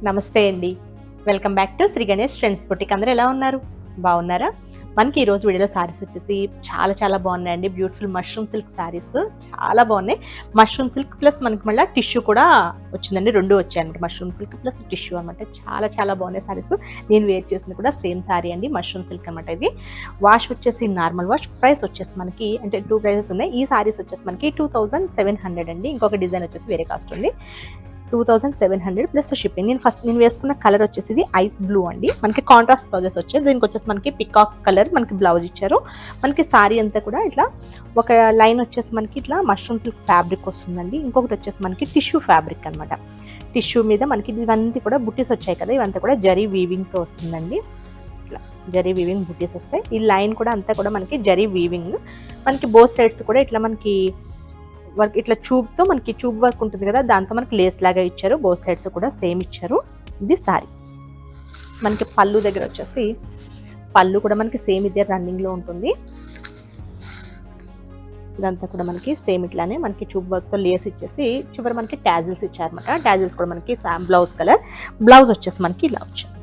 నమస్తే అండి. Welcome back to Shri Ganesh trends boutique. అందరూ ఎలా ఉన్నారు? బాగున్నారా? మనకి ఈరోజు వీడియోలో సారీస్ వచ్చేసి చాలా బాగున్నాయండి. బ్యూటిఫుల్ మష్రూమ్ సిల్క్ సారీస్ చాలా బాగున్నాయి. మష్రూమ్ సిల్క్ ప్లస్ మనకి మళ్ళీ టిష్యూ కూడా వచ్చిందండి. రెండు వచ్చాయి అనమాట. మష్రూమ్ సిల్క్ ప్లస్ టిష్యూ అనమాట. చాలా బాగున్నాయి సారీస్. నేను వేర్ చేసింది కూడా సేమ్ సారీ అండి, మష్రూమ్ సిల్క్ అనమాట. ఇది వాష్ వచ్చేసి నార్మల్ వాష్. ప్రైస్ వచ్చేసి మనకి అంటే 2 ప్రైసెస్ ఉన్నాయి. ఈ సారీస్ వచ్చేసి మనకి 2700 అండి. ఇంకొక డిజైన్ వచ్చేసి వేరే కాస్ట్ ఉంది. 2700 ప్లస్ షిప్పింగ్. నేను వేసుకున్న కలర్ వచ్చేసి ఇది ఐస్ బ్లూ అండి. మనకి కాంట్రాస్ట్ బ్లౌజెస్ వచ్చాయి. దీనికి వచ్చేసి మనకి పికాక్ కలర్ మనకి బ్లౌజ్ ఇచ్చారు. మనకి సారీ అంతా కూడా ఇట్లా ఒక లైన్ వచ్చేసి మనకి ఇట్లా మష్రూమ్ సిల్క్ ఫ్యాబ్రిక్ వస్తుందండి. ఇంకొకటి వచ్చేసి మనకి టిష్యూ ఫ్యాబ్రిక్ అనమాట. టిష్యూ మీద మనకి ఇవంతా కూడా బుట్టీస్ వచ్చాయి కదా, ఇవంతా కూడా జరీ వీవింగ్తో వస్తుందండి. ఇట్లా జరీ వీవింగ్ బుట్టీస్ వస్తాయి. ఈ లైన్ కూడా అంతా కూడా మనకి జరీ వీవింగ్. మనకి బోత్ సైడ్స్ కూడా ఇట్లా మనకి వర్క్ ఇట్లా చూబ్తో మనకి చూబ్ వర్క్ ఉంటుంది కదా, దాంతో మనకి లేస్ లాగా ఇచ్చారు. బోత్ సైడ్స్ కూడా సేమ్ ఇచ్చారు. ఇది సారీ. మనకి పళ్ళు దగ్గర వచ్చేసి పళ్ళు కూడా మనకి సేమ్ ఇదే రన్నింగ్లో ఉంటుంది. ఇదంతా కూడా మనకి సేమ్ ఇట్లానే మనకి చూబ్ వర్క్తో లేస్ ఇచ్చేసి చివరి మనకి ట్యాజిల్స్ ఇచ్చారనమాట. ట్యాజిల్స్ కూడా మనకి బ్లౌజ్ కలర్. బ్లౌజ్ వచ్చేసి మనకి ఇలా వచ్చారు.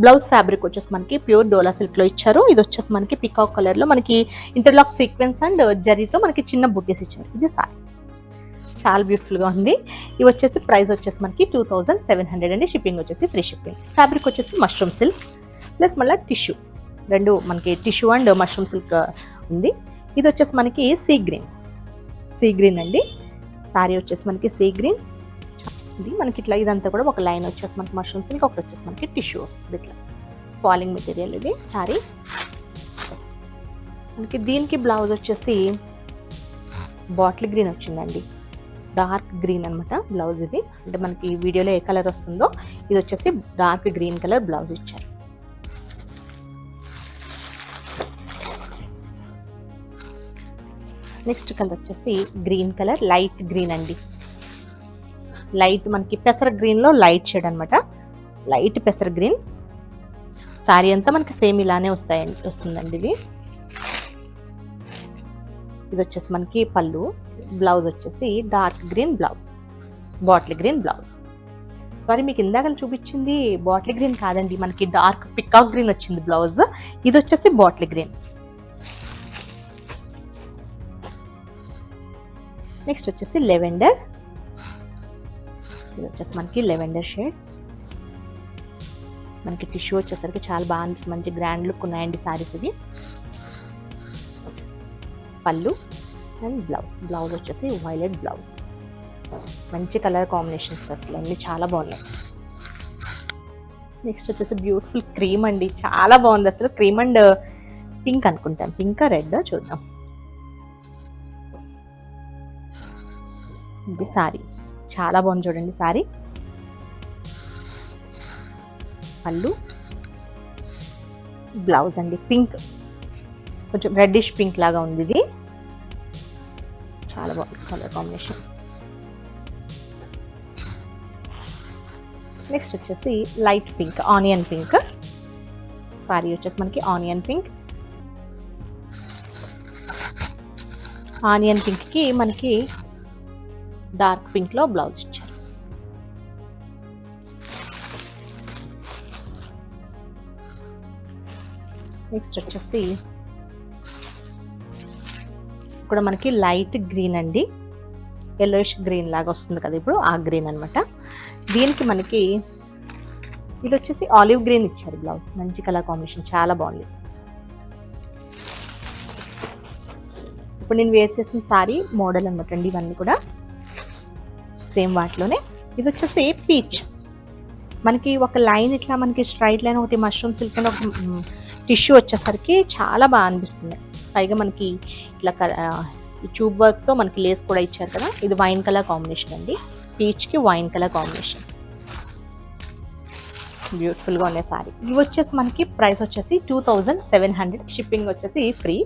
బ్లౌజ్ ఫ్యాబ్రిక్ వచ్చేసి మనకి ప్యూర్ డోలా సిల్క్లో ఇచ్చారు. ఇది వచ్చేసి మనకి పికాక్ కలర్లో మనకి ఇంటర్లాక్ సీక్వెన్స్ అండ్ జరీతో మనకి చిన్న బుట్టీస్ ఇచ్చారు. ఇది సారీ చాలా బ్యూటిఫుల్గా ఉంది. ఇవి వచ్చేసి ప్రైస్ వచ్చేసి మనకి 2700 అండి. షిప్పింగ్ వచ్చేసి ఫ్రీ షిప్పింగ్. ఫ్యాబ్రిక్ వచ్చేసి మష్రూమ్ సిల్క్ ప్లస్ మళ్ళీ టిష్యూ, రెండు మనకి టిష్యూ అండ్ మష్రూమ్ సిల్క్ ఉంది. ఇది వచ్చేసి మనకి సీ గ్రీన్ అండి. సారీ వచ్చేసి మనకి సీ గ్రీన్. మనకి ఇట్లా ఇదంతా కూడా ఒక లైన్ వచ్చేసి మనకి మష్రూమ్ సిల్క్, ఒకటి వచ్చేసి మనకి టిష్యూ వస్తుంది. ఇట్లా ఫాలింగ్ మెటీరియల్ ఇది సారీ. మనకి దీనికి బ్లౌజ్ వచ్చేసి బాటిల్ గ్రీన్ వచ్చిందండి. డార్క్ గ్రీన్ అనమాట బ్లౌజ్ ఇది. అంటే మనకి వీడియోలో ఏ కలర్ వస్తుందో ఇది వచ్చేసి డార్క్ గ్రీన్ కలర్ బ్లౌజ్ ఇచ్చారు. నెక్స్ట్ కలర్ వచ్చేసి గ్రీన్ కలర్, లైట్ గ్రీన్ అండి. లైట్ మనకి పెసర గ్రీన్ లో లైట్ షేడ్ అనమాట. లైట్ పెసర గ్రీన్. సారీ అంతా మనకి సేమ్ ఇలానే వస్తుందండి. ఇది వచ్చేసి మనకి పళ్ళు. బ్లౌజ్ వచ్చేసి dark green blouse, bottle green blouse. Sorry మీకు ఇందాక చూపించింది బాటిల్ గ్రీన్ కాదండి, మనకి డార్క్ పికాక్ గ్రీన్ వచ్చింది బ్లౌజ్. ఇది వచ్చేసి బాటిల్ గ్రీన్. నెక్స్ట్ వచ్చేసి లెవెండర్. ఇది వచ్చేసి మనకి లెవెండర్ షేడ్. మనకి టిష్యూ వచ్చేసరికి చాలా బాగా అనిపిస్తుంది. మంచి గ్రాండ్ లుక్ ఉన్నాయండి సారీస్. ఇది పళ్ళు అండ్ బ్లౌజ్ వచ్చేసి వైలెట్ బ్లౌజ్. మంచి కలర్ కాంబినేషన్స్ అసలు అన్నీ చాలా బాగున్నాయి. నెక్స్ట్ వచ్చేసి బ్యూటిఫుల్ క్రీమ్ అండి. చాలా బాగుంది అసలు. క్రీమ్ అండ్ పింక్ అనుకుంటాను, పింక్ రెడ్ చూద్దాం. ఇది సారీ చాలా బాగుంది చూడండి సారీ. పళ్ళు, బ్లౌజ్ అండి పింక్, కొంచెం రెడ్డిష్ పింక్ లాగా ఉంది. ఇది చాలా బాగుంది కలర్ కాంబినేషన్. నెక్స్ట్ వచ్చేసి light pink, onion pink. Sorry వచ్చేసి మనకి ఆనియన్ పింక్. ఆనియన్ పింక్కి మనకి డార్క్ పింక్ లో బ్లౌజ్ ఇచ్చారు. నెక్స్ట్ వచ్చేసి ఇక్కడ మనకి లైట్ గ్రీన్ అండి. ఎల్లోయిష్ గ్రీన్ లాగా వస్తుంది కదా ఇప్పుడు, ఆ గ్రీన్ అనమాట. దీనికి మనకి ఇది వచ్చేసి ఆలివ్ గ్రీన్ ఇచ్చారు బ్లౌజ్. మంచి కలర్ కాంబినేషన్, చాలా బాగుంది. ఇప్పుడు నేను వేర్ చేసిన సారీ మోడల్ అనమాట అండి. ఇవన్నీ కూడా సేమ్ వాటిలోనే. ఇది వచ్చేసి పీచ్. మనకి ఒక లైన్ ఇట్లా మనకి స్ట్రైట్ లైన్, ఒకటి మష్రూమ్ సిల్క్ అని ఒక టిష్యూ వచ్చేసరికి చాలా బాగా అనిపిస్తుంది. పైగా మనకి ఇట్లా ఈ ట్యూబ్ వర్క్తో మనకి లేస్ కూడా ఇచ్చారు కదా. ఇది వైన్ కలర్ కాంబినేషన్ అండి. పీచ్కి వైన్ కలర్ కాంబినేషన్. బ్యూటిఫుల్గా ఉండే సారీ. ఇవి వచ్చేసి మనకి ప్రైస్ వచ్చేసి 2700. షిప్పింగ్ వచ్చేసి ఫ్రీ.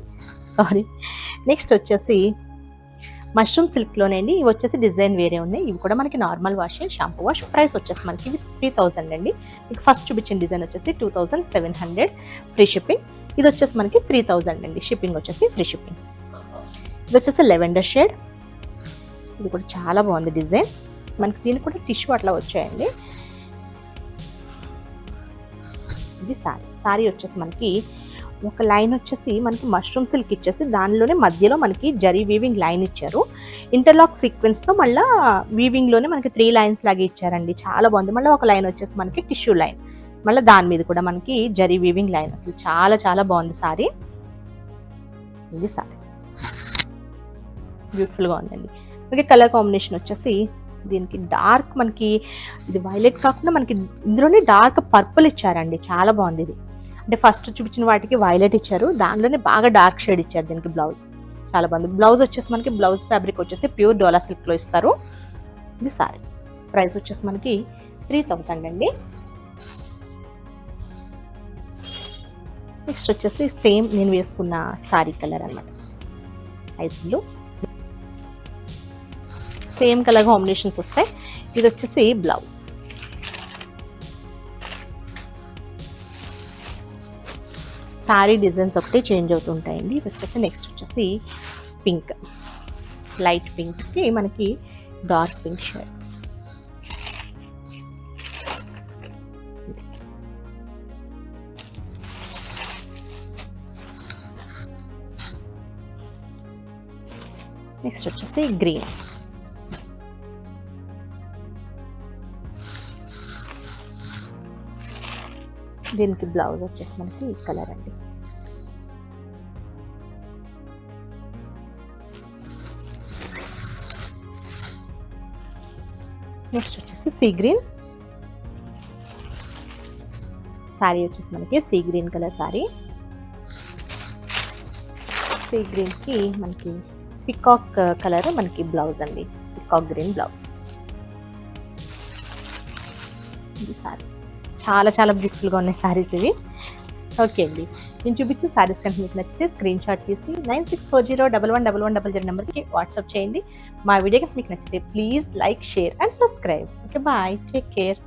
సారీ. నెక్స్ట్ వచ్చేసి మష్రూమ్ సిల్క్లోనే అండి. ఇవి వచ్చేసి డిజైన్ వేరే ఉన్నాయి. ఇవి కూడా మనకి normal wash, shampoo wash. Price వచ్చేసి మనకి ఇవి 3000 అండి. మీకు ఫస్ట్ చూపించిన డిజైన్ వచ్చేసి 2700 ఫ్రీ షిప్పింగ్. ఇది వచ్చేసి మనకి 3000 అండి. షిప్పింగ్ వచ్చేసి ఫ్రీ షిప్పింగ్. ఇది వచ్చేసి లెవెండర్ షేడ్. ఇది కూడా చాలా బాగుంది డిజైన్. మనకి దీనికి కూడా టిష్యూ అట్లా వచ్చాయండి. ఇది సారీ వచ్చేసి మనకి ఒక లైన్ వచ్చేసి మనకి మష్రూమ్ సిల్క్ ఇచ్చేసి దానిలోనే మధ్యలో మనకి జరీ వీవింగ్ లైన్ ఇచ్చారు. ఇంటర్లాక్ సీక్వెన్స్తో మళ్ళీ వీవింగ్లోనే మనకి 3 లైన్స్ లాగా ఇచ్చారండి. చాలా బాగుంది. మళ్ళీ ఒక లైన్ వచ్చేసి మనకి టిష్యూ లైన్, మళ్ళీ దాని మీద కూడా మనకి జరీ వీవింగ్ లైన్. అసలు చాలా చాలా బాగుంది సారీ. ఇది సారీ బ్యూటిఫుల్గా ఉందండి. మనకి కలర్ కాంబినేషన్ వచ్చేసి దీనికి డార్క్, మనకి ఇది వైలెట్ కాకుండా మనకి ఇందులోనే డార్క్ పర్పుల్ ఇచ్చారండి. చాలా బాగుంది ఇది. అంటే ఫస్ట్ చూపించిన వాటికి వైలెట్ ఇచ్చారు, దానిలోనే బాగా డార్క్ షేడ్ ఇచ్చారు దీనికి. బ్లౌజ్ చాలా బాగుంది. బ్లౌజ్ వచ్చేసి మనకి బ్లౌజ్ ఫ్యాబ్రిక్ వచ్చేసి ప్యూర్ డోలా సిల్క్లో ఇస్తారు. ఇది సారీ ప్రైస్ వచ్చేసి మనకి 3000 అండి. నెక్స్ట్ వచ్చేసి సేమ్ నేను వేసుకున్న సారీ కలర్ అన్నమాట, ice blue. Same colour combinations వస్తాయి. ఇది వచ్చేసి బ్లౌజ్. సారీ డిజైన్స్ ఒకటి చేంజ్ అవుతుంటాయండి. ఇది వచ్చేసి నెక్స్ట్ వచ్చేసి పింక్, లైట్ పింక్కి మనకి డార్క్ పింక్ షేడ్. నెక్స్ట్ వచ్చేసి గ్రీన్. దీనికి బ్లౌజ్ వచ్చేసి మనకి ఈ కలర్ అండి. నెక్స్ట్ వచ్చేసి సీ గ్రీన్. సారీ వచ్చేసి మనకి సీ గ్రీన్ కలర్ సారీ. సీ గ్రీన్కి మనకి పికాక్ కలర్ మనకి బ్లౌజ్ అండి, పికాక్ గ్రీన్ బ్లౌజ్. ఇది సారీ చాలా చాలా బ్యూటిఫుల్గా ఉన్నాయి సారీస్ ఇవి. ఓకే అండి, నేను చూపించిన సారీస్ కనుక మీకు నచ్చితే స్క్రీన్ షాట్ తీసి 9640111100 నెంబర్కి వాట్సాప్ చేయండి. మా వీడియో కనుక మీకు నచ్చితే please like, share and subscribe. Okay, bye, take care.